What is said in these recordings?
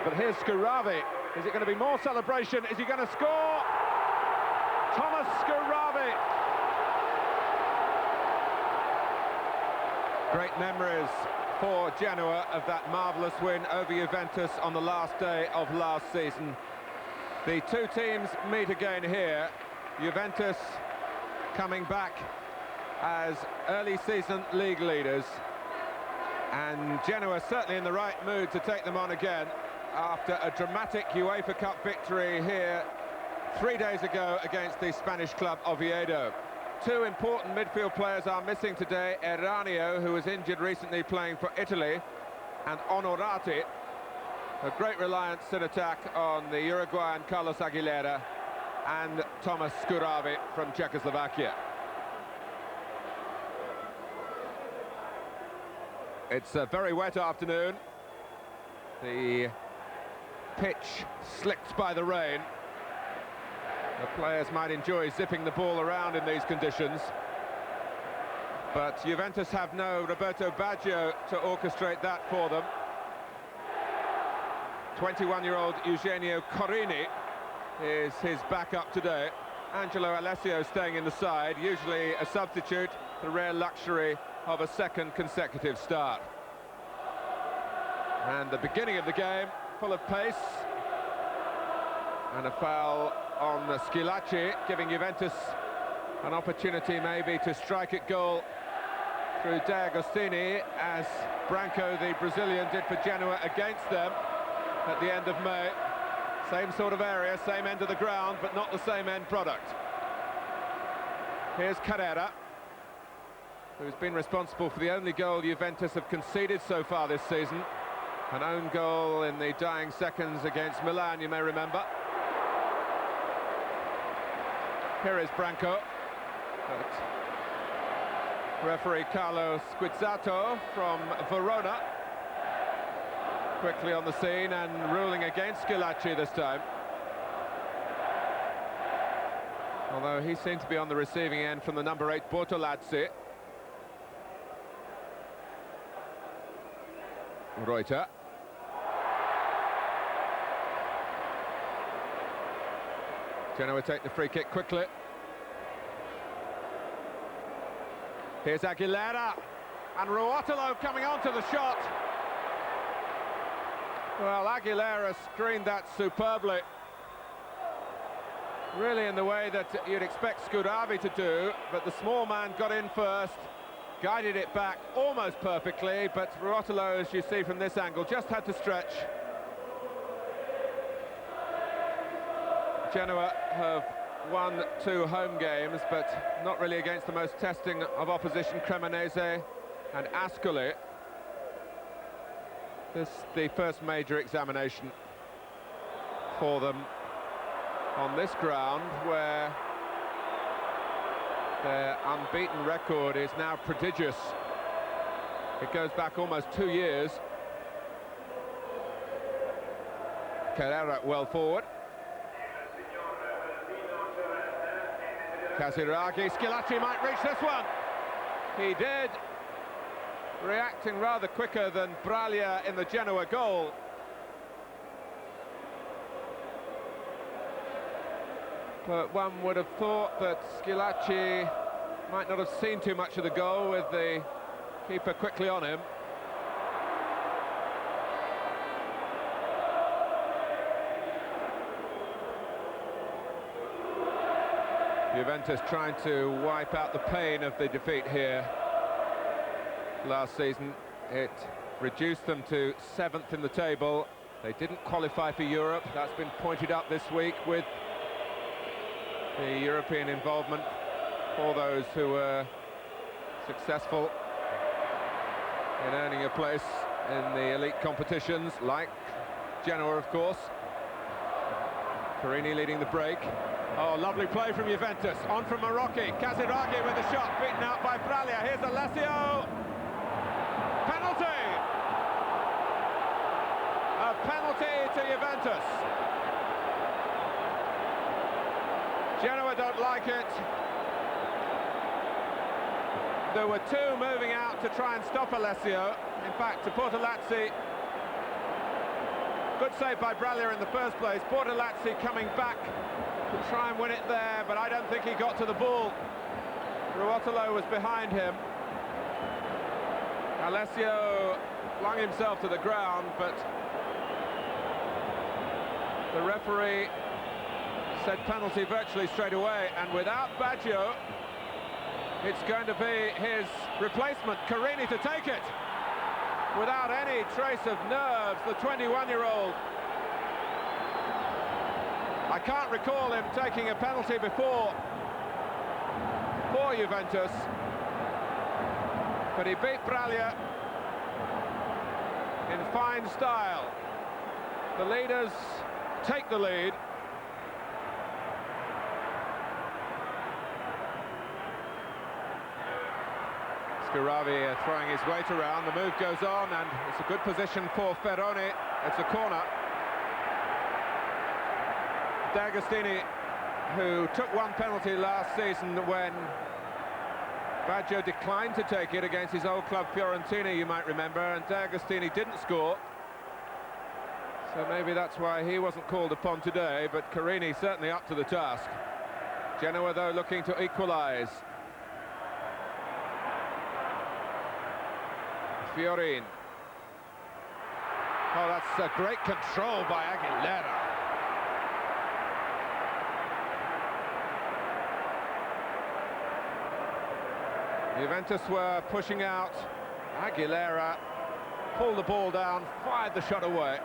But here's Scuravi. Is it going to be more celebration? Is he going to score? Thomas Scuravi. Great memories for Genoa of that marvellous win over Juventus on the last day of last season. The two teams meet again here. Juventus coming back as early season league leaders, and Genoa certainly in the right mood to take them on again after a dramatic UEFA Cup victory here 3 days ago against the Spanish club Oviedo. Two important midfield players are missing today: Eranio, who was injured recently playing for Italy, and Onorati. A great reliance in attack on the Uruguayan Carlos Aguilera and Thomas Scuravi from Czechoslovakia. It's a very wet afternoon. The pitch slicked by the rain. The players might enjoy zipping the ball around in these conditions, but Juventus have no Roberto Baggio to orchestrate that for them. 21-year-old Eugenio Corrini is his backup today. Angelo Alessio staying in the side, usually a substitute, the rare luxury of a second consecutive start. And the beginning of the game, full of pace, and a foul on Schillaci, giving Juventus an opportunity maybe to strike at goal through De Agostini, as Branco, the Brazilian, did for Genoa against them at the end of May. Same sort of area, same end of the ground, but not the same end product. Here's Carrera, who's been responsible for the only goal Juventus have conceded so far this season. An own goal in the dying seconds against Milan, you may remember. Here is Branco. But referee Carlo Squizzato from Verona quickly on the scene and ruling against Schillaci this time. Although he seemed to be on the receiving end from the number 8 Bortolazzi. Reuter. Genoa take the free kick quickly. Here's Aguilera, and Ruotolo coming onto the shot. Well, Aguilera screened that superbly. Really in the way that you'd expect Scuravi to do, but the small man got in first, guided it back almost perfectly, but Ruotolo, as you see from this angle, just had to stretch. Genoa have won 2 home games, but not really against the most testing of opposition, Cremonese and Ascoli. This is the first major examination for them on this ground, where their unbeaten record is now prodigious. It goes back almost 2 years. Carrera well forward. Casiraghi, Schillaci might reach this one. He did, reacting rather quicker than Braglia in the Genoa goal. But one would have thought that Schillaci might not have seen too much of the goal, with the keeper quickly on him. Juventus trying to wipe out the pain of the defeat here last season. It reduced them to 7th in the table. They didn't qualify for Europe. That's been pointed up this week with the European involvement for those who were successful in earning a place in the elite competitions, like Genoa, of course. Corrini leading the break. Oh, lovely play from Juventus. On from Marocchi. Casiraghi with the shot, beaten out by Braglia. Here's Alessio. Penalty! A penalty to Juventus. Genoa don't like it. There were 2 moving out to try and stop Alessio. In fact, to Bortolazzi Good save by Braglia in the first place. Bortolazzi coming back to try and win it there, but I don't think he got to the ball. Ruotolo was behind him. Alessio flung himself to the ground, but the referee said penalty virtually straight away, and without Baggio, it's going to be his replacement, Carini, to take it. Without any trace of nerves, the 21-year-old. I can't recall him taking a penalty before for Juventus, but he beat Braglia in fine style. The leaders take the lead. Scuravi throwing his weight around, the move goes on, and it's a good position for Verona. It's a corner. D'Agostini, who took one penalty last season when Baggio declined to take it against his old club Fiorentina, you might remember, and D'Agostini didn't score. So maybe that's why he wasn't called upon today, but Carini certainly up to the task. Genoa, though, looking to equalise. Fiorin. Oh, that's a great control by Aguilera. Juventus were pushing out. Aguilera pulled the ball down, fired the shot away.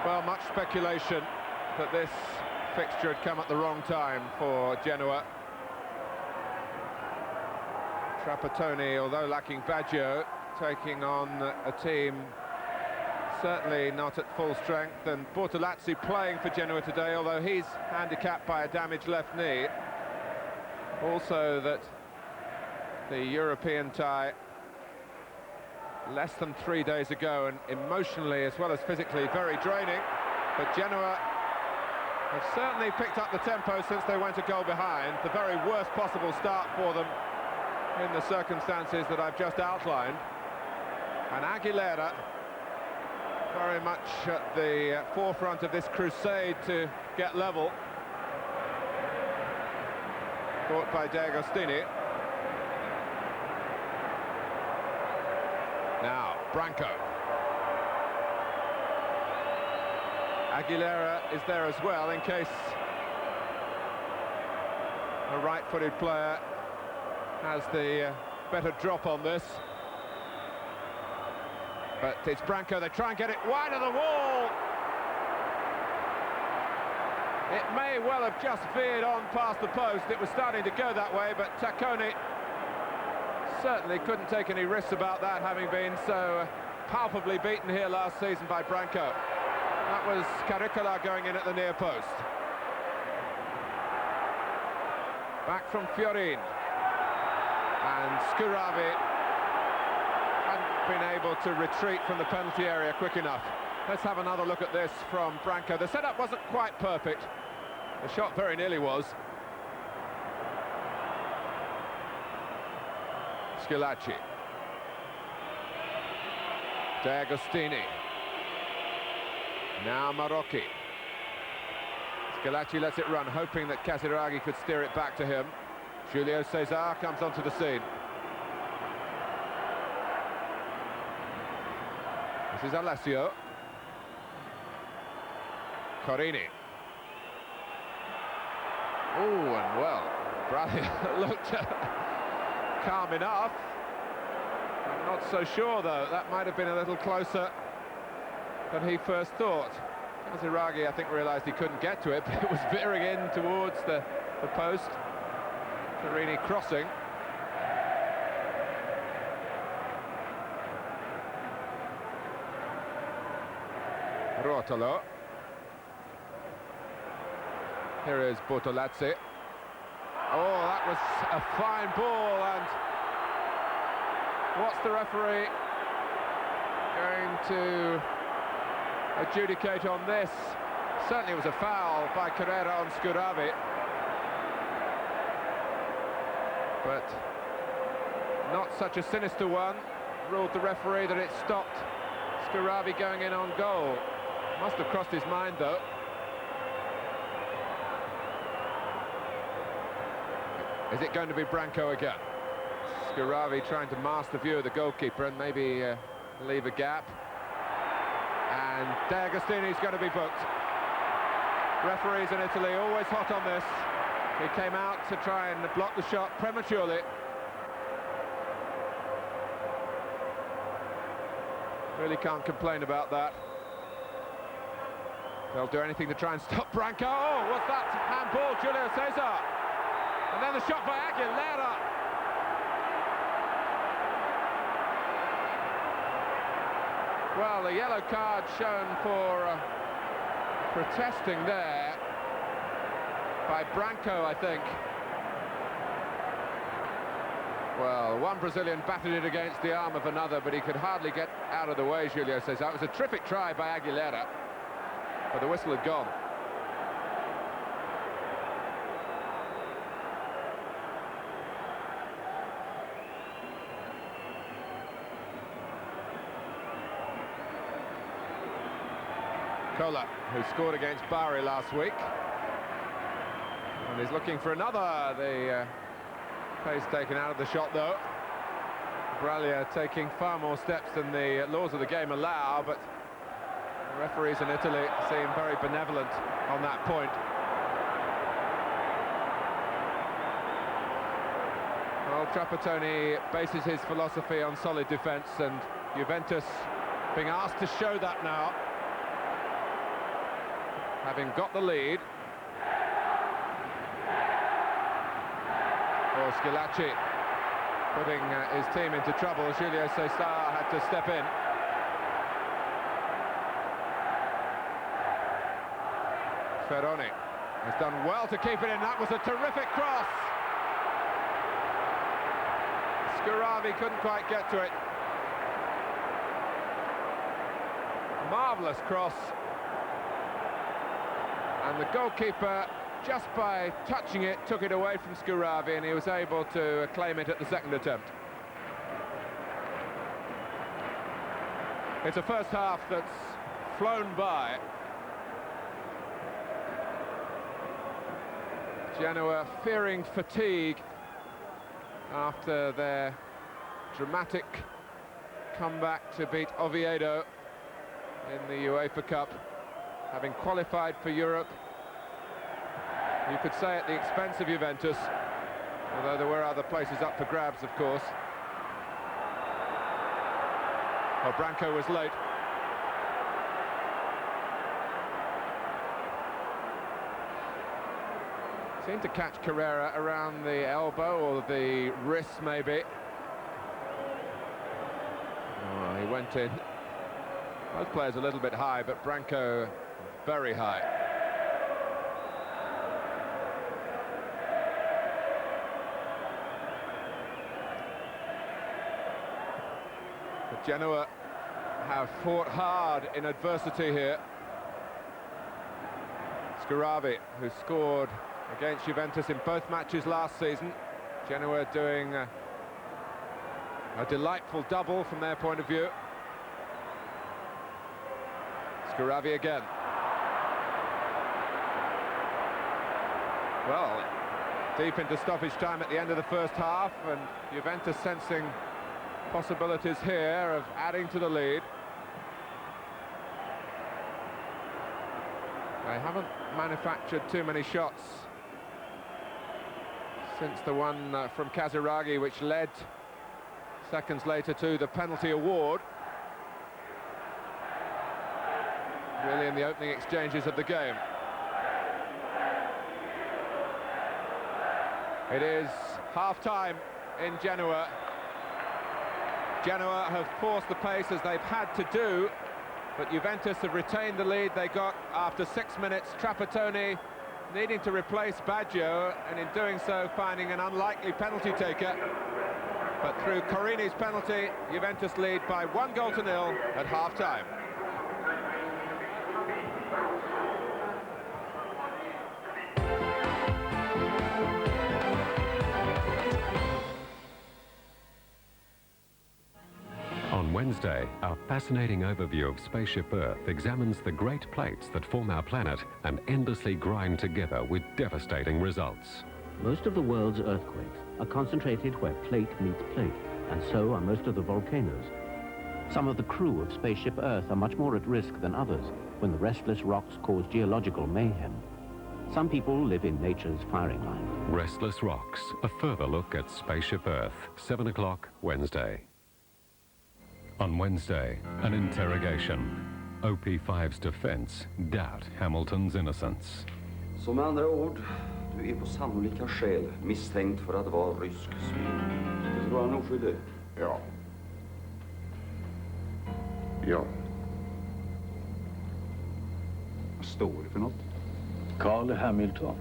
Well, much speculation that this fixture had come at the wrong time for Genoa. Trapattoni, although lacking Baggio, taking on a team certainly not at full strength, and Bortolazzi playing for Genoa today, although he's handicapped by a damaged left knee. Also that the European tie less than 3 days ago, and emotionally as well as physically very draining, but Genoa have certainly picked up the tempo since they went a goal behind. The very worst possible start for them in the circumstances that I've just outlined. And Aguilera very much at the forefront of this crusade to get level. Caught by D'Agostini. Now, Branco. Aguilera is there as well in case a right-footed player has the better drop on this. But it's Branco, they try and get it wide of the wall. It may well have just veered on past the post. It was starting to go that way, but Tacconi certainly couldn't take any risks about that, having been so palpably beaten here last season by Branco. That was Caricola going in at the near post. Back from Fiorin. And Scuravi hadn't been able to retreat from the penalty area quick enough. Let's have another look at this from Branco. The setup wasn't quite perfect. The shot very nearly was. Schillaci. D'Agostini. Now Marocchi. Schillaci lets it run, hoping that Casiraghi could steer it back to him. Julio Cesar comes onto the scene. This is Alessio. Carini. Oh, and well, Braglia looked calm enough. I'm not so sure, though. That might have been a little closer than he first thought. Casiraghi, I think, realised he couldn't get to it, but it was veering in towards the post. Carini crossing. Ruotolo. Here is Bortolazzi. Oh, that was a fine ball, and what's the referee going to adjudicate on this? Certainly it was a foul by Carrera on Scuravi. But not such a sinister one. Ruled the referee that it stopped Schiaravi going in on goal. Must have crossed his mind, though. Is it going to be Branco again? Schiaravi trying to mask the view of the goalkeeper and maybe leave a gap. And De Agostini's going to be booked. Referees in Italy always hot on this. He came out to try and block the shot prematurely. Really can't complain about that. They'll do anything to try and stop Branco. Oh, what's that? Handball, Julio Cesar. And then the shot by Aguilera. Well, a yellow card shown for protesting there by Branco, I think. Well, one Brazilian battered it against the arm of another, but he could hardly get out of the way, Julio says. That was a terrific try by Aguilera, but the whistle had gone. Cola, who scored against Bari last week, and he's looking for another. The pace taken out of the shot, though. Braglia taking far more steps than the laws of the game allow, but the referees in Italy seem very benevolent on that point. Well, Trapattoni bases his philosophy on solid defence, and Juventus being asked to show that now, having got the lead. Or Schillaci putting his team into trouble. Julio Cesar had to step in. Verona has done well to keep it in. That was a terrific cross. Schiaravi couldn't quite get to it. Marvellous cross. And the goalkeeper, just by touching it, took it away from Schiaravi, and he was able to claim it at the second attempt. It's a first half that's flown by. Genoa fearing fatigue after their dramatic comeback to beat Oviedo in the UEFA Cup, having qualified for Europe, you could say at the expense of Juventus, although there were other places up for grabs, of course. Well, Branco was late. Seemed to catch Carrera around the elbow or the wrist, maybe. Oh, he went in. Both players a little bit high, but Branco very high. But Genoa have fought hard in adversity here. Schiaravi, who scored against Juventus in both matches last season. Genoa doing a delightful double from their point of view. Schiaravi again. Well, deep into stoppage time at the end of the first half, and Juventus sensing possibilities here of adding to the lead. They haven't manufactured too many shots since the one from Casiraghi, which led seconds later to the penalty award. Really in the opening exchanges of the game. It is half-time in Genoa. Genoa have forced the pace as they've had to do, but Juventus have retained the lead they got after 6 minutes. Trapattoni needing to replace Baggio, and in doing so finding an unlikely penalty taker. But through Corini's penalty, Juventus lead by 1-0 at half-time. Wednesday, our fascinating overview of Spaceship Earth examines the great plates that form our planet and endlessly grind together with devastating results. Most of the world's earthquakes are concentrated where plate meets plate, and so are most of the volcanoes. Some of the crew of Spaceship Earth are much more at risk than others when the restless rocks cause geological mayhem. Some people live in nature's firing line. Restless Rocks, a further look at Spaceship Earth, 7 o'clock Wednesday. On Wednesday, an interrogation. OP5's defense doubt Hamilton's innocence. Så med andra ord, du är på sannolika skäl misstänkt för att vara rysk spion. Du tror han är oskyldig? Ja. Ja. Vad står det för något? Carl Hamilton.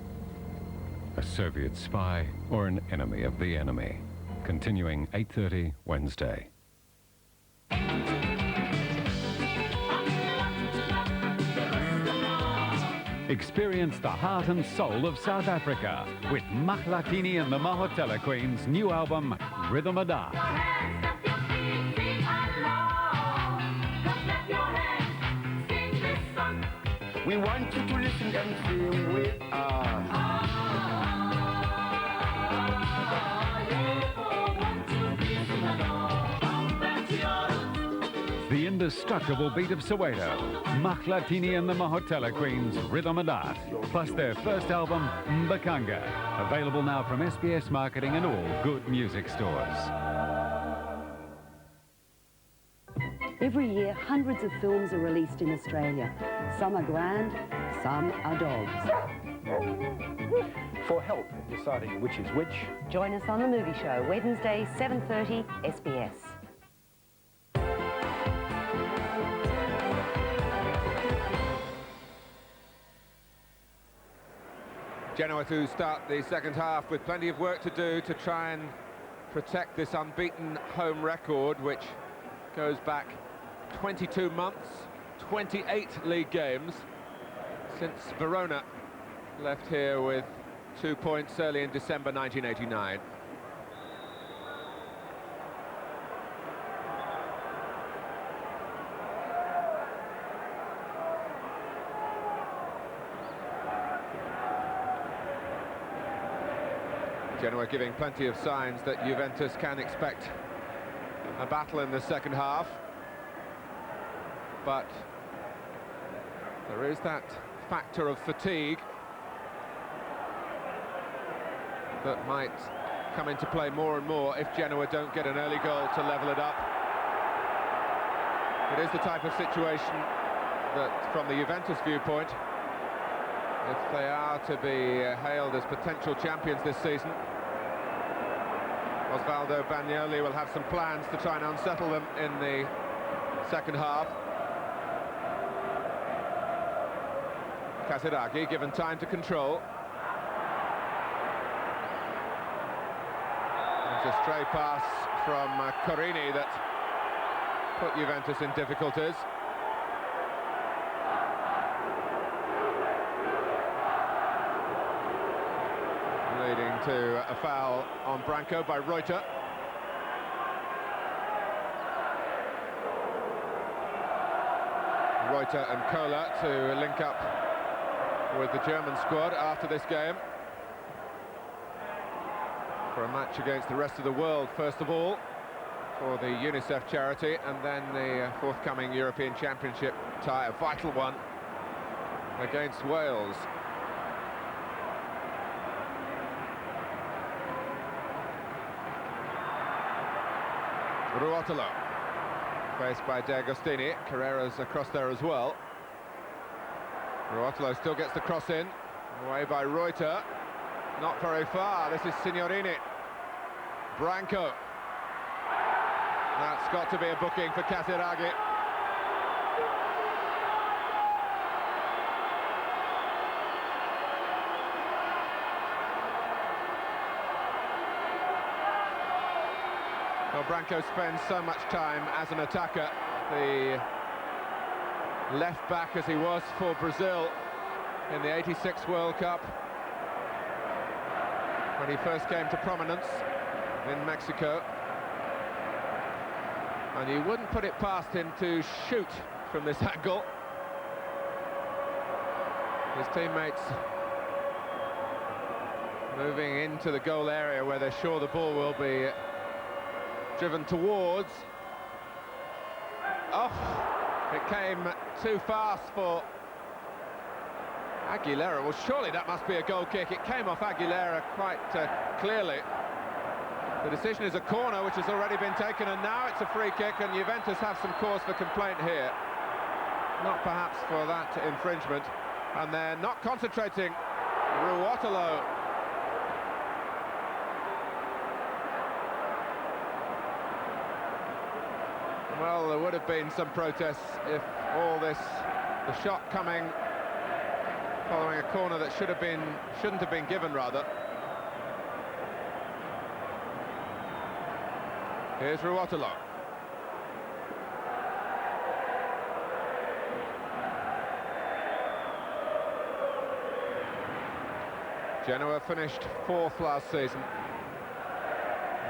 A Soviet spy or an enemy of the enemy. Continuing 8:30 Wednesday. Experience the heart and soul of South Africa with Mahlatini and the Mahotella Queen's new album, Rhythm of Dance. We want you to listen and say we are. The indestructible beat of Soweto, Mahlatini and the Mahotella Queen's Rhythm of Dance, plus their first album, Mbakanga, available now from SBS Marketing and all good music stores. Every year, hundreds of films are released in Australia. Some are grand, some are dogs. For help in deciding which is which, Join us on The Movie Show, Wednesday, 7:30, SBS. Genoa to start the second half with plenty of work to do to try and protect this unbeaten home record, which goes back 22 months, 28 league games since Verona left here with 2 points early in December 1989. Genoa giving plenty of signs that Juventus can expect a battle in the second half. But there is that factor of fatigue that might come into play more and more if Genoa don't get an early goal to level it up. It is the type of situation that, from the Juventus viewpoint, if they are to be hailed as potential champions this season, Osvaldo Bagnoli will have some plans to try and unsettle them in the second half. Casiraghi given time to control. It's a stray pass from Corini that put Juventus in difficulties. Leading to a foul on Branco by Reuter. Reuter and Kohler to link up with the German squad after this game for a match against the rest of the world, first of all, for the UNICEF charity, and then the forthcoming European Championship tie, a vital one, against Wales. Ruotolo, faced by De Agostini. Carrera's across there as well. Ruotolo still gets the cross in, away by Reuter. Not very far, this is Signorini. Branco. That's got to be a booking for Casiraghi. Well, Branco spends so much time as an attacker, the left back as he was for Brazil in the '86 World Cup, when he first came to prominence in Mexico. And you wouldn't put it past him to shoot from this angle. His teammates moving into the goal area where they're sure the ball will be driven towards. Oh, it came too fast for Aguilera. Well, surely that must be a goal kick. It came off Aguilera quite clearly. The decision is a corner, which has already been taken, and now it's a free kick, and Juventus have some cause for complaint here. Not perhaps for that infringement. And they're not concentrating. Ruotolo. Well, there would have been some protests if all this, the shot coming following a corner that shouldn't have been given, rather. Here's Ruotolo. Genoa finished 4th last season.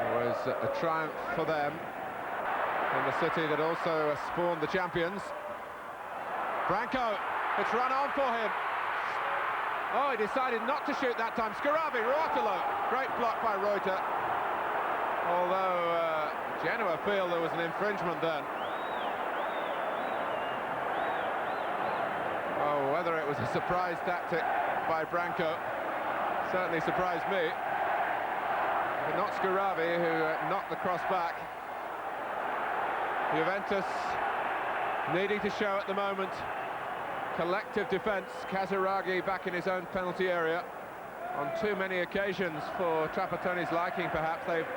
It was a triumph for them in the city that also spawned the champions. Branco, it's run on for him. Oh, he decided not to shoot that time. Scarabi, Ruotolo, great block by Reuter. Although Genoa feel there was an infringement then. Oh, whether it was a surprise tactic by Branco certainly surprised me. But not Scarabi, who knocked the cross back. Juventus needing to show at the moment collective defence. Casiraghi back in his own penalty area on too many occasions for Trapattoni's liking, perhaps. They've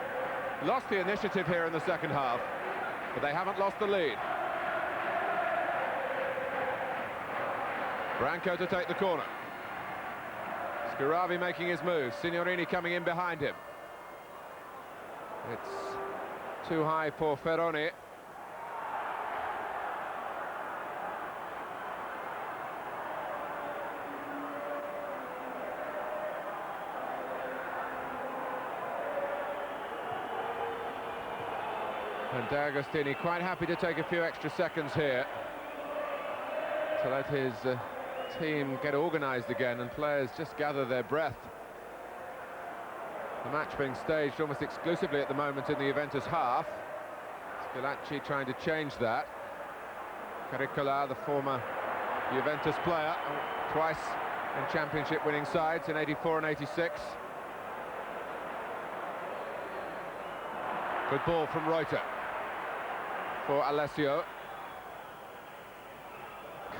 lost the initiative here in the second half, but they haven't lost the lead. Branco to take the corner. Scarabi making his move. Signorini coming in behind him. It's too high for Ferroni. And D'Agostini quite happy to take a few extra seconds here to let his team get organised again and players just gather their breath. The match being staged almost exclusively at the moment in the Juventus half. Schillaci trying to change that. Caricola, the former Juventus player, twice in championship winning sides in 84 and 86. Good ball from Reuter for Alessio.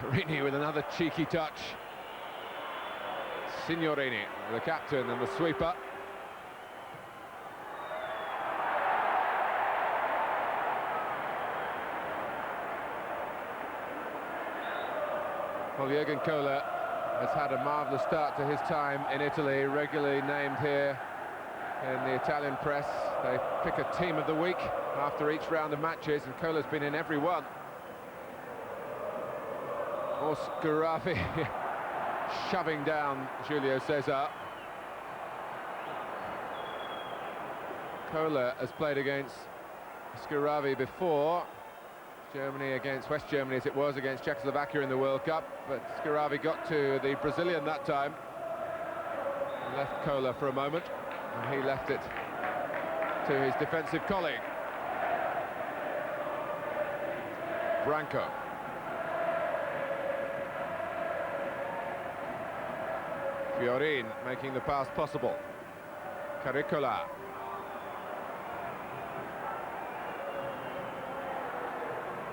Carini with another cheeky touch. Signorini, the captain and the sweeper. Well, Jürgen Kohler has had a marvellous start to his time in Italy, regularly named here in the Italian press. They pick a team of the week after each round of matches, and Kohler's been in every one. Or Scarabi shoving down Julio Cesar. Kohler has played against Scarabi before. Germany against West Germany, as it was against Czechoslovakia in the World Cup, but Scarabi got to the Brazilian that time. Left Kohler for a moment, and he left it to his defensive colleague. Branco. Fiorin making the pass possible. Caricola.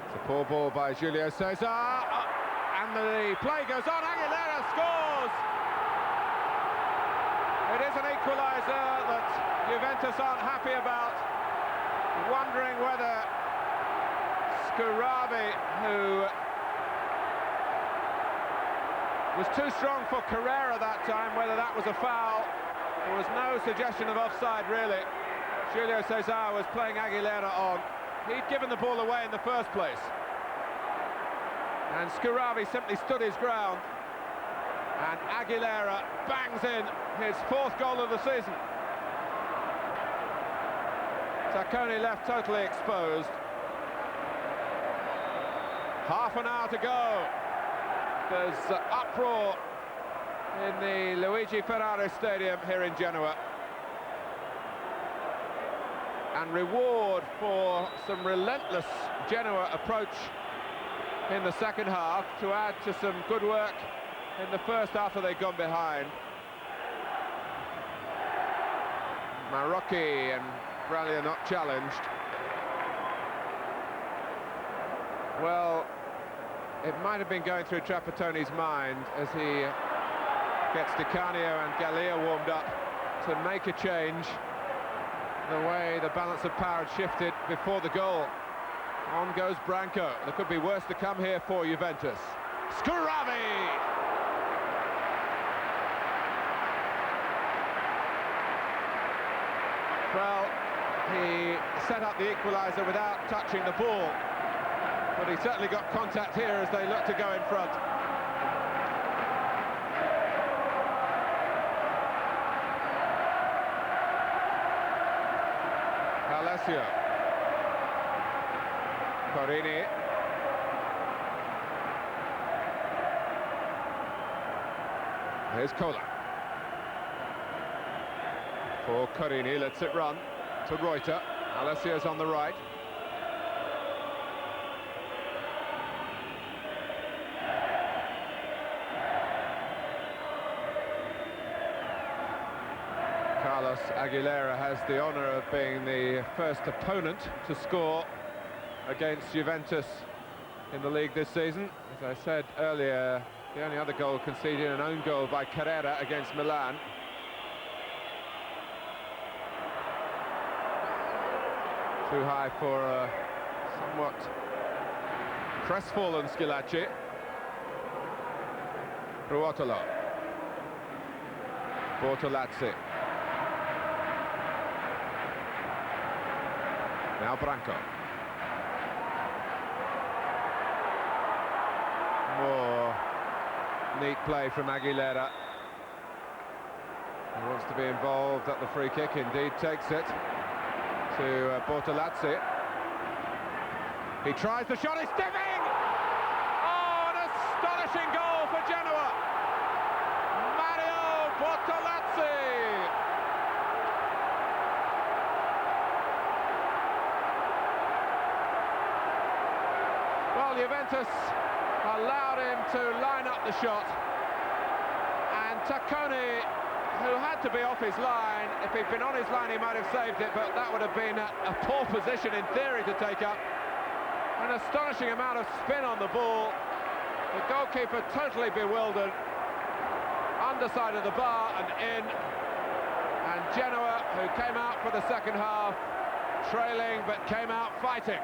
It's a poor ball by Julio Cesar. And the play goes on. Aguilera scores! It is an equaliser that Juventus aren't happy about. Wondering whether Scarabi, who was too strong for Carrera that time, whether that was a foul. There was no suggestion of offside, really. Julio Cesar was playing Aguilera on. He'd given the ball away in the first place. And Scarabi simply stood his ground. And Aguilera bangs in his 4th goal of the season. Tacconi left totally exposed. Half an hour to go. There's uproar in the Luigi Ferrari Stadium here in Genoa. And reward for some relentless Genoa approach in the second half to add to some good work in the first after they'd gone behind. Marocchi and Bralia not challenged. Well, it might have been going through Trapattoni's mind as he gets Di Canio and Gallia warmed up to make a change. The way the balance of power had shifted before the goal. On goes Branco. There could be worse to come here for Juventus. Scuravi! Well, he set up the equaliser without touching the ball, but he certainly got contact here as they look to go in front. Alessio. Corini. Here's Cola. For Corini, lets it run to Reuter. Alessio's on the right. Carlos Aguilera has the honour of being the first opponent to score against Juventus in the league this season. As I said earlier, the only other goal conceded, an own goal by Carrera against Milan. Too high for a somewhat crestfallen Schillaci. Ruotolo. Bortolazzi. Now Branco. More neat play from Aguilera. He wants to be involved at the free kick, indeed takes it to Bortolazzi. He tries the shot, it's dipping! Oh, an astonishing goal for Genoa! Mario Bortolazzi! Well, Juventus allowed him to line up the shot, and Tacconi, who had to be off his line, if he'd been on his line he might have saved it, but that would have been a poor position in theory to take up. An astonishing amount of spin on the ball. The goalkeeper totally bewildered. Underside of the bar and in. And Genoa, who came out for the second half, trailing but came out fighting.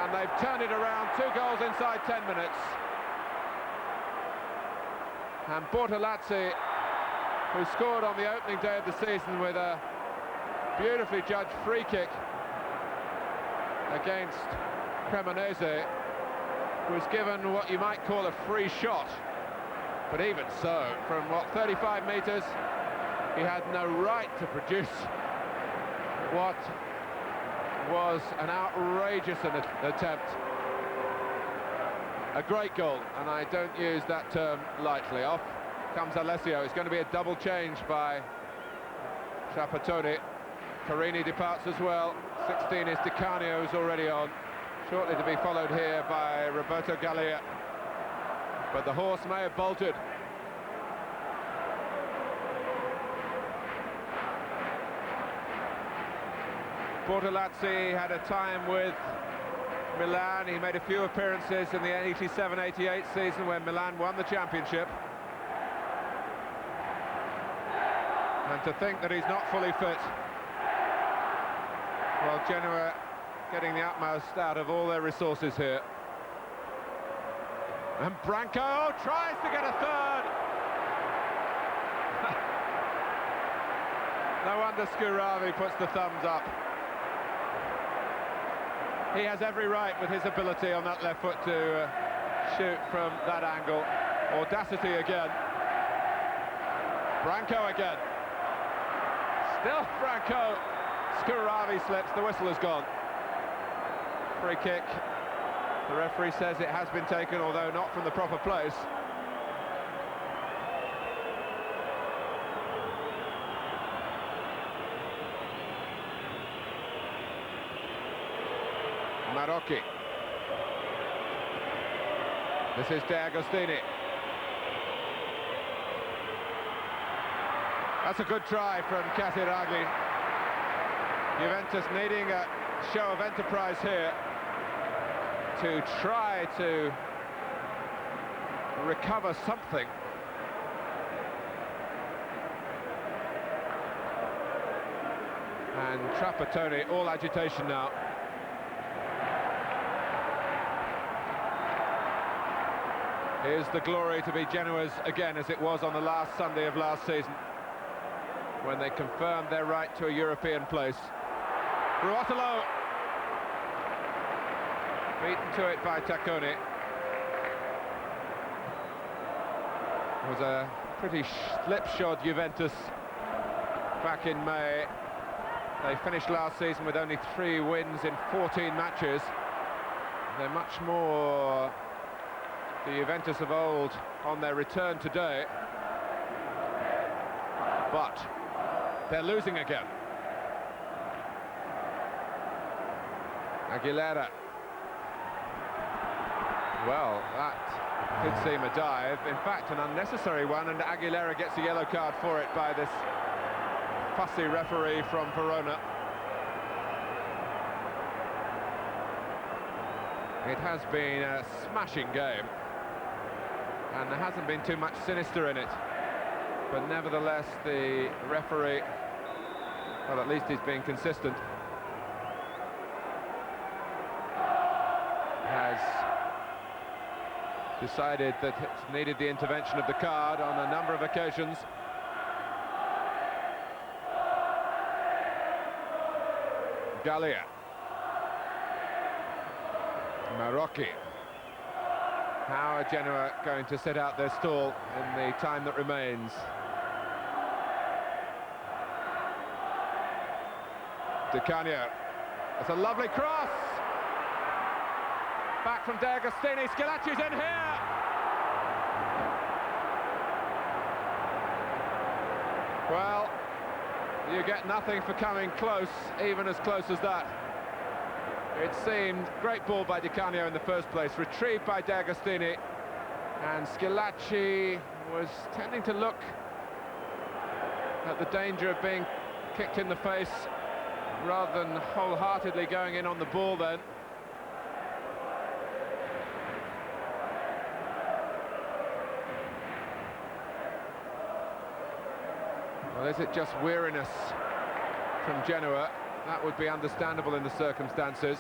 And they've turned it around, 2 goals inside 10 minutes. And Bortolazzi, who scored on the opening day of the season with a beautifully judged free kick against Cremonese, was given what you might call a free shot. But even so, from what, 35 metres, he had no right to produce what was an outrageous attempt. A great goal, and I don't use that term lightly. Off comes Alessio. It's going to be a double change by Trapattoni. Carini departs as well. 16 is Di Canio, who's already on. Shortly to be followed here by Roberto Gallia. But the horse may have bolted. Bortolazzi had a time with Milan. He made a few appearances in the 87-88 season when Milan won the championship. And to think that he's not fully fit. Well, Genoa getting the utmost out of all their resources here. And Branco tries to get a third. No wonder Scuravi puts the thumbs up. He has every right, with his ability on that left foot, to shoot from that angle. Audacity again. Branco again. Still Branco. Scuravi slips, the whistle has gone. Free kick The referee says it has been taken, although not from the proper place. Marocchi. This is De Agostini. That's a good try from Casiraghi. Juventus needing a show of enterprise here to try to recover something. And Trapattoni all agitation now. Here's the glory to be Genoa's again, as it was on the last Sunday of last season, when they confirmed their right to a European place. Ruotolo, beaten to it by Tacconi. It was a pretty slipshod Juventus back in May. They finished last season with only 3 wins in 14 matches. They're much more the Juventus of old on their return today, but they're losing again. Aguilera. Well, that could seem a dive, in fact an unnecessary one, and Aguilera gets a yellow card for it by this fussy referee from Verona. It has been a smashing game, and there hasn't been too much sinister in it, but nevertheless the referee, well, at least he's being consistent, has decided that it's needed the intervention of the card on a number of occasions. Gallia. Marocchi. How are Genoa going to sit out their stall in the time that remains? Di Canio. That's a lovely cross. Back from De Agostini. Schillaci's in here. Well, you get nothing for coming close, even as close as that. It seemed great ball by Di Canio in the first place, retrieved by De Agostini, and Schillaci was tending to look at the danger of being kicked in the face rather than wholeheartedly going in on the ball then. Well, is it just weariness from Genoa? That would be understandable in the circumstances.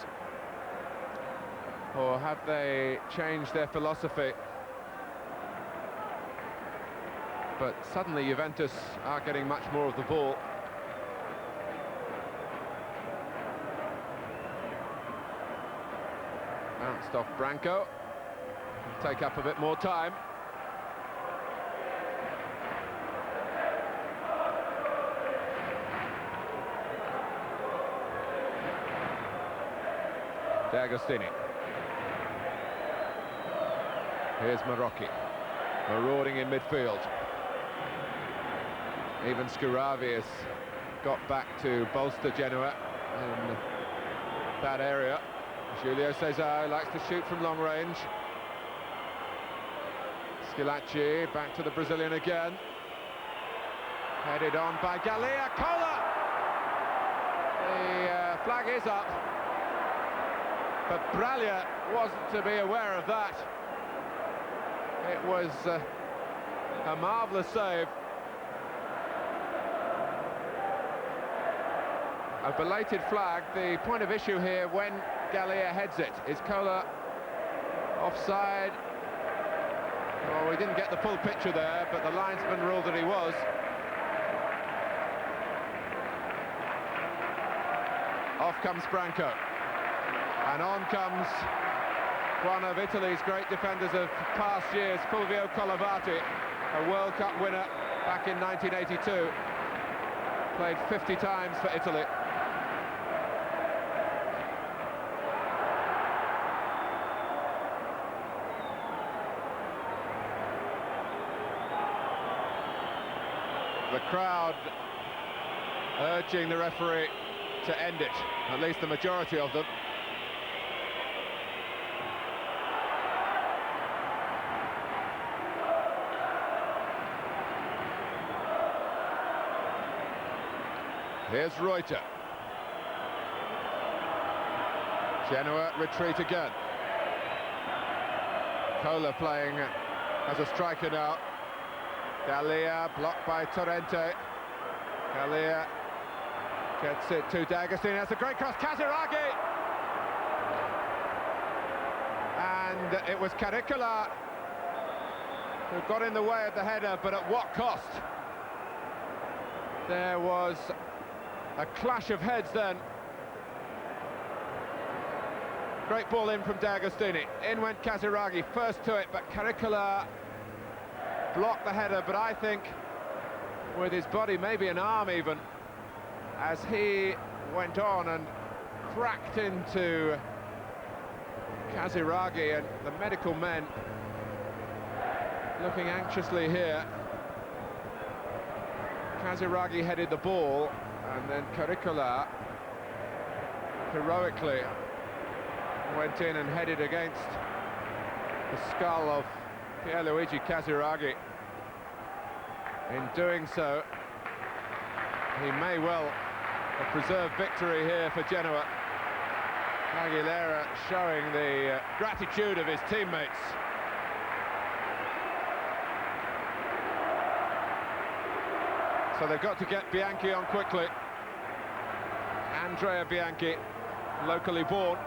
Or have they changed their philosophy? But suddenly Juventus are getting much more of the ball. Bounced off Branco. Take up a bit more time. De Agostini. Here's Marocchi, marauding in midfield. Even Scaravi has got back to bolster Genoa in that area. Julio Cesar likes to shoot from long range. Schillaci back to the Brazilian again. Headed on by Gallia. Cola! The flag is up. But Braglia wasn't to be aware of that. It was a marvellous save. A belated flag. The point of issue here when Gallia heads it is Cola offside. Well, we didn't get the full picture there, but the linesman ruled that he was. Off comes Branco. And on comes one of Italy's great defenders of past years, Fulvio Collavati, a World Cup winner back in 1982. Played 50 times for Italy. The crowd urging the referee to end it, at least the majority of them. Here's Reuter. Genoa retreat again. Kohler playing as a striker now. Gallia blocked by Torrente. Gallia gets it to D'Agostino. That's a great cross. Casiraghi! And it was Caricola who got in the way of the header, but at what cost? There was a clash of heads then. Great ball in from D'Agostini. In went Casiraghi, first to it, but Caricola blocked the header, but I think with his body, maybe an arm even, as he went on and cracked into Casiraghi, and the medical men looking anxiously here. Casiraghi headed the ball, and then Caricola heroically went in and headed against the skull of Pierluigi Casiraghi. In doing so, he may well have preserved victory here for Genoa. Aguilera showing the gratitude of his teammates. So they've got to get Bianchi on quickly. Andrea Bianchi, locally born.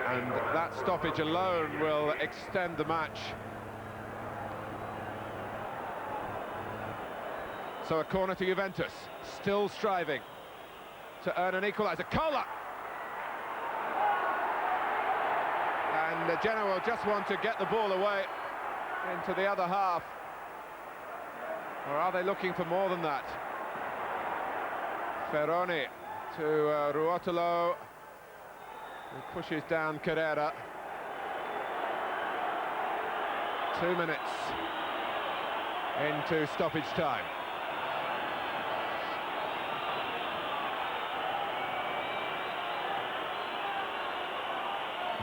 And that stoppage alone will extend the match. So a corner to Juventus, still striving to earn an equaliser. Kohler! And Genoa just want to get the ball away into the other half. Or are they looking for more than that? Ferroni to Ruotolo, who pushes down Carrera. 2 minutes into stoppage time.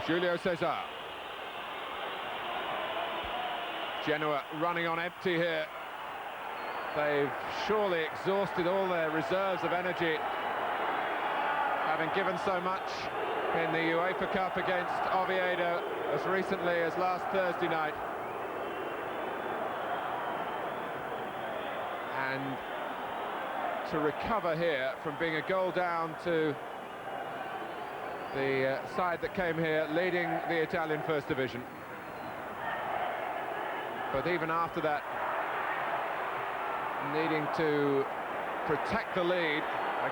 Julio Cesar. Genoa running on empty here. They've surely exhausted all their reserves of energy, having given so much in the UEFA Cup against Oviedo as recently as last Thursday night. And to recover here from being a goal down to the side that came here leading the Italian First Division. But even after that, needing to protect the lead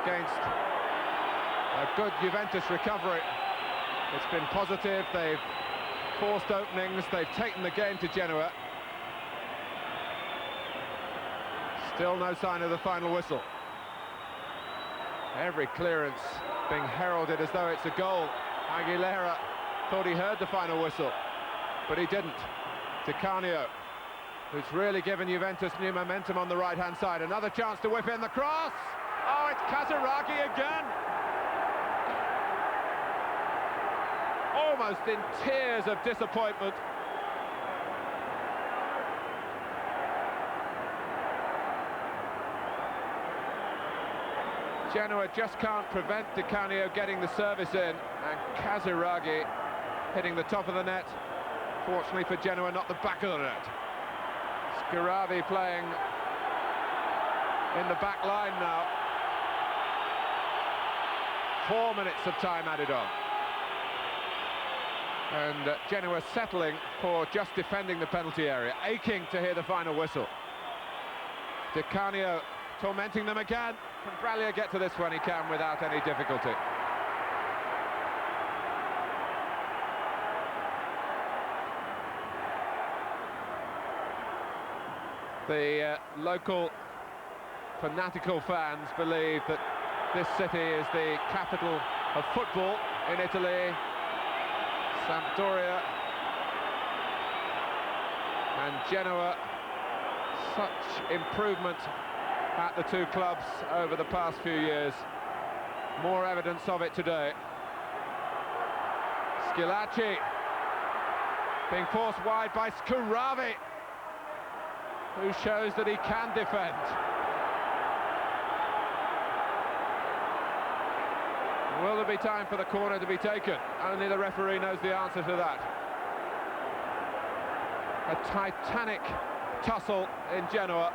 against a good Juventus recovery. It's been positive, they've forced openings, they've taken the game to Genoa. Still no sign of the final whistle. Every clearance being heralded as though it's a goal. Aguilera thought he heard the final whistle, but he didn't. Di Canio, who's really given Juventus new momentum on the right-hand side. Another chance to whip in the cross. Oh, it's Casiraghi again. Almost in tears of disappointment. Genoa just can't prevent Di Canio getting the service in, and Casiraghi hitting the top of the net. Fortunately for Genoa, not the back of the net. Scarabi playing in the back line now. 4 minutes of time added on. And Genoa settling for just defending the penalty area, aching to hear the final whistle. Di Canio tormenting them again. Can Bralia get to this one? He can without any difficulty. The local fanatical fans believe that this city is the capital of football in Italy. Sampdoria And Genoa, such improvement at the two clubs over the past few years. More evidence of it today. Schillaci being forced wide by Scoravi, who shows that he can defend. Will there be time for the corner to be taken? Only the referee knows the answer to that. A titanic tussle in Genoa.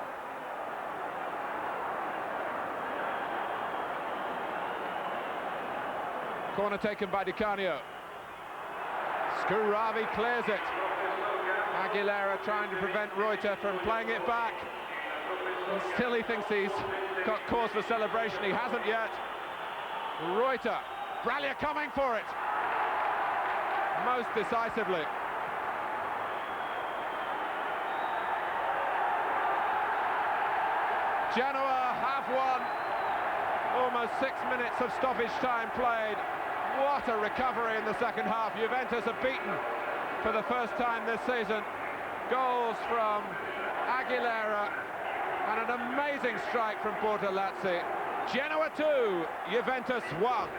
Corner taken by Di Canio. Scoravi clears it. Aguilera trying to prevent Reuter from playing it back. And still he thinks he's got cause for celebration. He hasn't yet. Reuter, Bralia coming for it. Most decisively. Genoa have won. Almost 6 minutes of stoppage time played. What a recovery in the second half. Juventus are beaten for the first time this season. Goals from Aguilera and an amazing strike from Bortolazzi. Genoa 2, Juventus 1.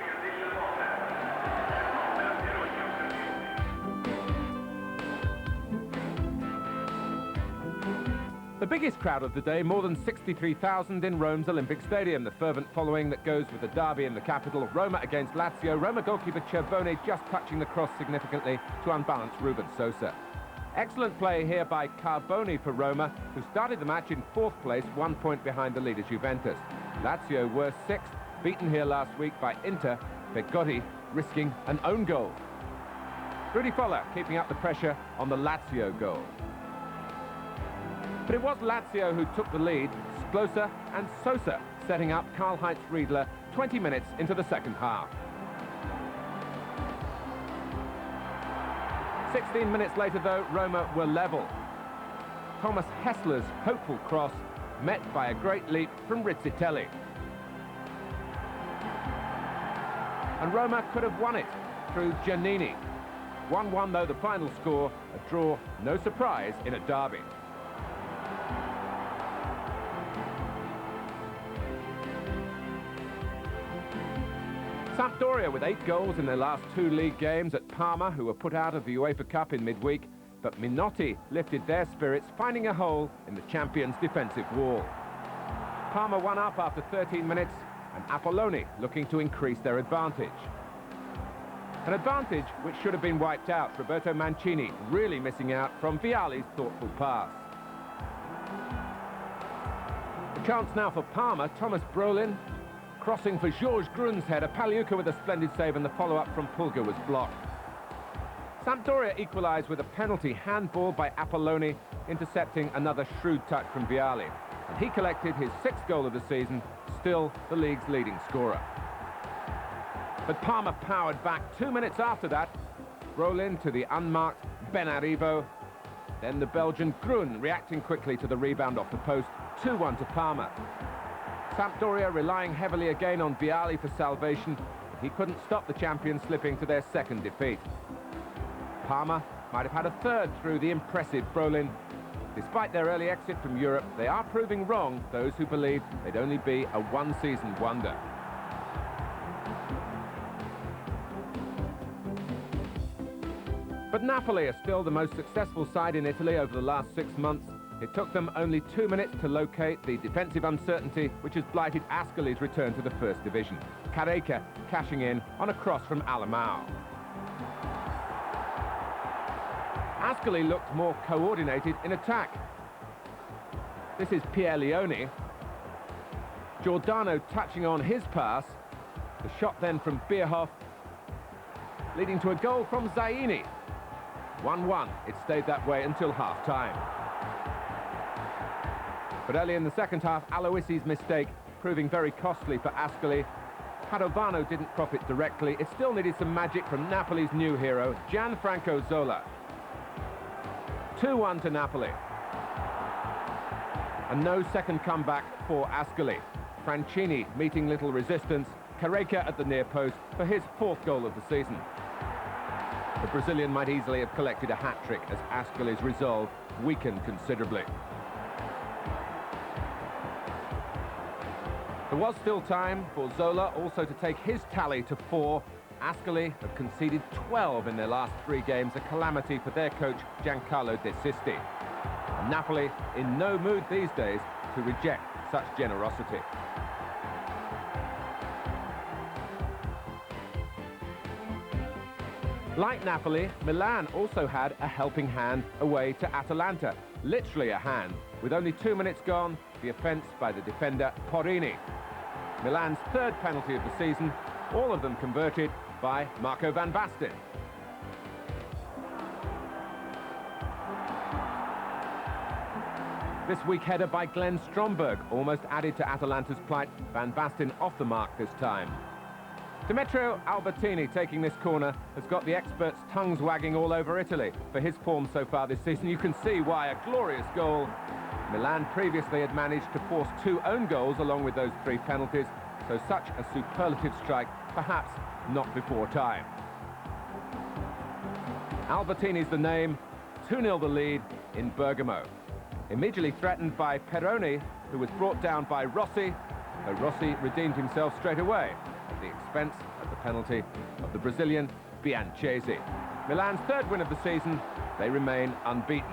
The biggest crowd of the day, more than 63,000 in Rome's Olympic Stadium. The fervent following that goes with the derby in the capital. Roma against Lazio. Roma goalkeeper Cervone just touching the cross significantly to unbalance Ruben Sosa. Excellent play here by Carboni for Roma, who started the match in 4th place, 1 point behind the leader Juventus. Lazio were 6th, beaten here last week by Inter. Begotti risking an own goal. Rudi Foller keeping up the pressure on the Lazio goal. But it was Lazio who took the lead. Sklosa and Sosa setting up Karl-Heinz Riedler 20 minutes into the second half. 16 minutes later, though, Roma were level. Thomas Hessler's hopeful cross met by a great leap from Rizzitelli. And Roma could have won it through Giannini. 1-1, though, the final score, a draw, no surprise in a derby. Sampdoria with 8 goals in their last 2 league games at Parma, who were put out of the UEFA Cup in midweek, but Minotti lifted their spirits, finding a hole in the champions' defensive wall. Parma won up after 13 minutes, and Apolloni looking to increase their advantage. An advantage which should have been wiped out. Roberto Mancini really missing out from Vialli's thoughtful pass. A chance now for Parma. Thomas Brolin crossing for Georges Grun's header. Pagliuca with a splendid save, and the follow-up from Pulga was blocked. Sampdoria equalised with a penalty handball by Apolloni, intercepting another shrewd touch from Vialli. And he collected his 6th goal of the season, still the league's leading scorer. But Parma powered back 2 minutes after that. Brolin to the unmarked Benarivo. Then the Belgian Grun reacting quickly to the rebound off the post. 2-1 to Parma. Sampdoria relying heavily again on Vialli for salvation. He couldn't stop the champions slipping to their 2nd defeat. Parma might have had a 3rd through the impressive Brolin. Despite their early exit from Europe, they are proving wrong those who believed they'd only be a one-season wonder. But Napoli are still the most successful side in Italy over the last 6 months. It took them only 2 minutes to locate the defensive uncertainty which has blighted Ascoli's return to the 1st division. Careca cashing in on a cross from Alamao. Ascoli looked more coordinated in attack. This is Pierre Leone. Giordano touching on his pass. The shot then from Bierhoff, leading to a goal from Zaini. 1-1. It stayed that way until half-time. But early in the second half, Aloisi's mistake proving very costly for Ascoli. Padovano didn't profit directly. It still needed some magic from Napoli's new hero, Gianfranco Zola. 2-1 to Napoli. And no second comeback for Ascoli. Francini meeting little resistance. Careca at the near post for his 4th goal of the season. The Brazilian might easily have collected a hat-trick as Ascoli's resolve weakened considerably. There was still time for Zola also to take his tally to 4. Ascoli have conceded 12 in their last 3 games, a calamity for their coach Giancarlo De Sisti. And Napoli in no mood these days to reject such generosity. Like Napoli, Milan also had a helping hand away to Atalanta, literally a hand. With only 2 minutes gone, the offence by the defender Porini. Milan's 3rd penalty of the season, all of them converted by Marco van Basten. This weak header by Glenn Stromberg almost added to Atalanta's plight. Van Basten off the mark this time. Demetrio Albertini taking this corner has got the experts' tongues wagging all over Italy for his form so far this season. You can see why. A glorious goal. Milan previously had managed to force 2 own goals along with those 3 penalties, so such a superlative strike, perhaps not before time. Albertini's the name, 2-0 the lead in Bergamo. Immediately threatened by Peroni, who was brought down by Rossi, though Rossi redeemed himself straight away at the expense of the penalty of the Brazilian Bianchesi. Milan's 3rd win of the season, they remain unbeaten.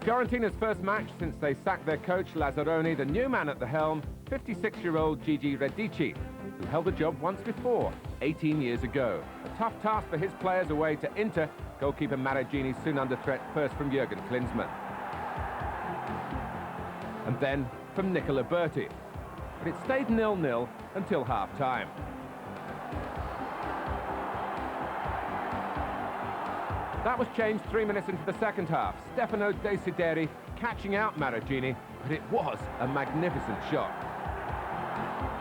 Fiorentina's first match since they sacked their coach Lazzaroni, the new man at the helm, 56-year-old Gigi Radici, who held the job once before, 18 years ago. A tough task for his players away to Inter. Goalkeeper Maragini soon under threat, first from Jurgen Klinsmann. And then from Nicola Berti. But it stayed 0-0 until half-time. That was changed 3 minutes into the second half. Stefano Desideri catching out Maragini, but it was a magnificent shot.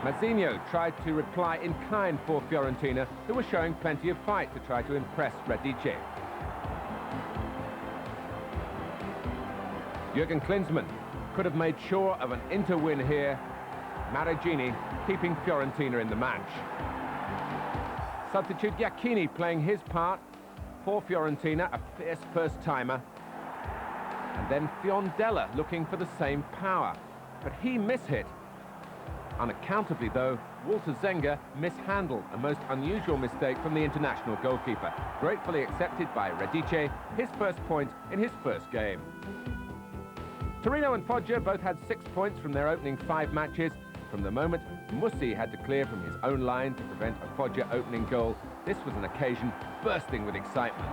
Mazzinho tried to reply in kind for Fiorentina, who were showing plenty of fight to try to impress Radice. Jurgen Klinsmann could have made sure of an Inter win here. Maragini keeping Fiorentina in the match. Substitute Iachini playing his part for Fiorentina, a fierce first-timer. And then Fiondella looking for the same power, but he mishit. Unaccountably, though, Walter Zenga mishandled, a most unusual mistake from the international goalkeeper. Gratefully accepted by Radice, his first point in his first game. Torino and Foggia both had 6 points from their opening 5 matches. From the moment Mussi had to clear from his own line to prevent a Foggia opening goal, this was an occasion bursting with excitement.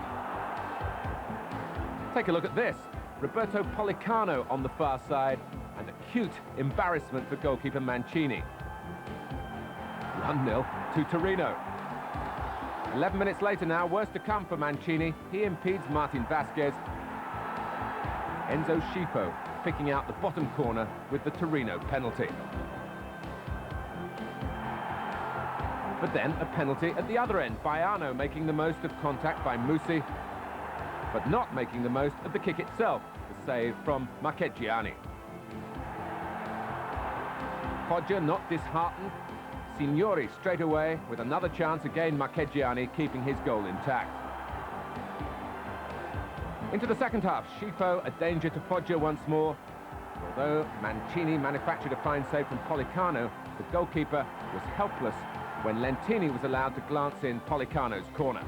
Take a look at this. Roberto Policano on the far side, and acute embarrassment for goalkeeper Mancini. 1-0 to Torino. 11 minutes later now, worse to come for Mancini. He impedes Martin Vasquez. Enzo Schifo picking out the bottom corner with the Torino penalty. But then a penalty at the other end. Baiano making the most of contact by Mussi, but not making the most of the kick itself. The save from Marchegiani. Foggia not disheartened. Signori straight away with another chance, again Marchegiani keeping his goal intact. Into the second half, Schifo a danger to Foggia once more. Although Mancini manufactured a fine save from Policano, the goalkeeper was helpless when Lentini was allowed to glance in Policano's corner.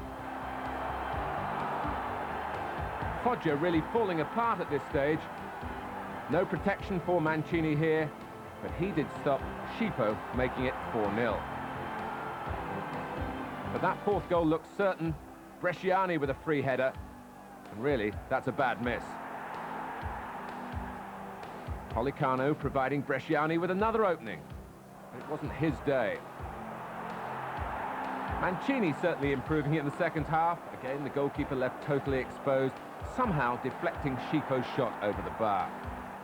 Foggia really falling apart at this stage. No protection for Mancini here, but he did stop Schifo, making it 4-0. But that fourth goal looks certain. Bresciani with a free header, and really, that's a bad miss. Policano providing Bresciani with another opening. But it wasn't his day. Mancini certainly improving in the second half. Again, the goalkeeper left totally exposed, somehow deflecting Schifo's shot over the bar.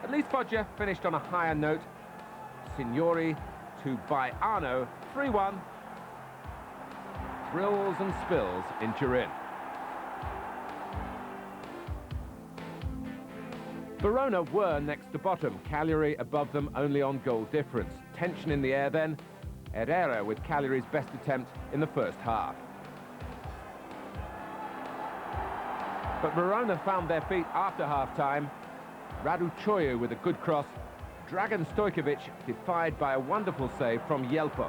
At least Foggia finished on a higher note. Signori to Baiano, 3-1. Thrills and spills in Turin. Verona were next to bottom, Cagliari above them only on goal difference. Tension in the air then. Herrera with Cagliari's best attempt in the first half. But Verona found their feet after half-time. Radu Choyu with a good cross. Dragan Stojkovic defied by a wonderful save from Jelpo.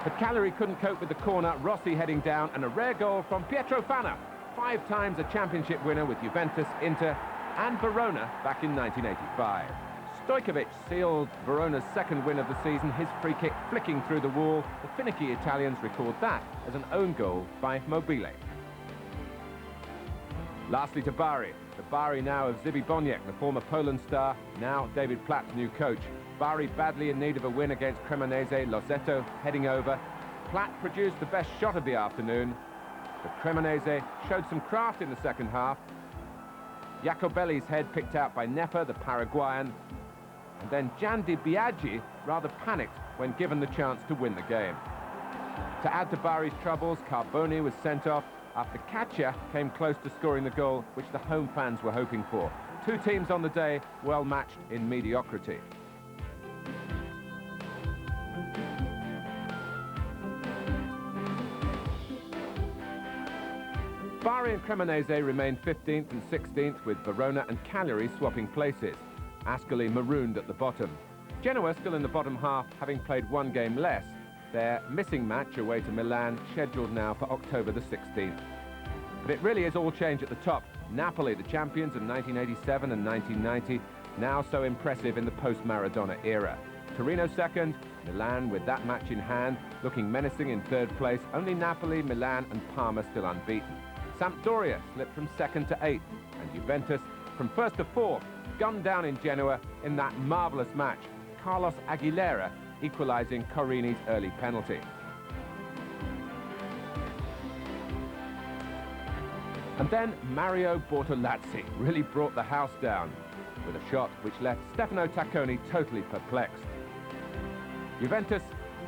But Cagliari couldn't cope with the corner, Rossi heading down, and a rare goal from Pietro Fanna, 5 times a championship winner with Juventus, Inter and Verona back in 1985. Stojkovic sealed Verona's second win of the season, his free kick flicking through the wall. The finicky Italians record that as an own goal by Mobile. Lastly to Bari. The Bari now of Zibi Boniek, the former Poland star, now David Platt's new coach. Bari badly in need of a win against Cremonese, Losetto heading over. Platt produced the best shot of the afternoon, but Cremonese showed some craft in the second half. Jacobelli's head picked out by Nepa, the Paraguayan, and then Gianni Biaggi rather panicked when given the chance to win the game. To add to Bari's troubles, Carboni was sent off after Caccia came close to scoring the goal which the home fans were hoping for. 2 teams on the day, well matched in mediocrity. Bari and Cremonese remained 15th and 16th, with Verona and Cagliari swapping places. Ascoli marooned at the bottom. Genoa still in the bottom half, having played 1 game less. Their missing match away to Milan, scheduled now for October the 16th. But it really is all change at the top. Napoli, the champions of 1987 and 1990, now so impressive in the post-Maradona era. Torino second, Milan with that match in hand, looking menacing in 3rd place. Only Napoli, Milan and Parma still unbeaten. Sampdoria slipped from 2nd to 8th, and Juventus from 1st to 4th, gunned down in Genoa in that marvellous match. Carlos Aguilera equalising Corini's early penalty. And then Mario Bortolazzi really brought the house down with a shot which left Stefano Tacconi totally perplexed. Juventus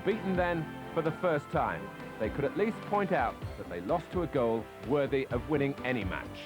beaten then for the first time. They could at least point out that they lost to a goal worthy of winning any match.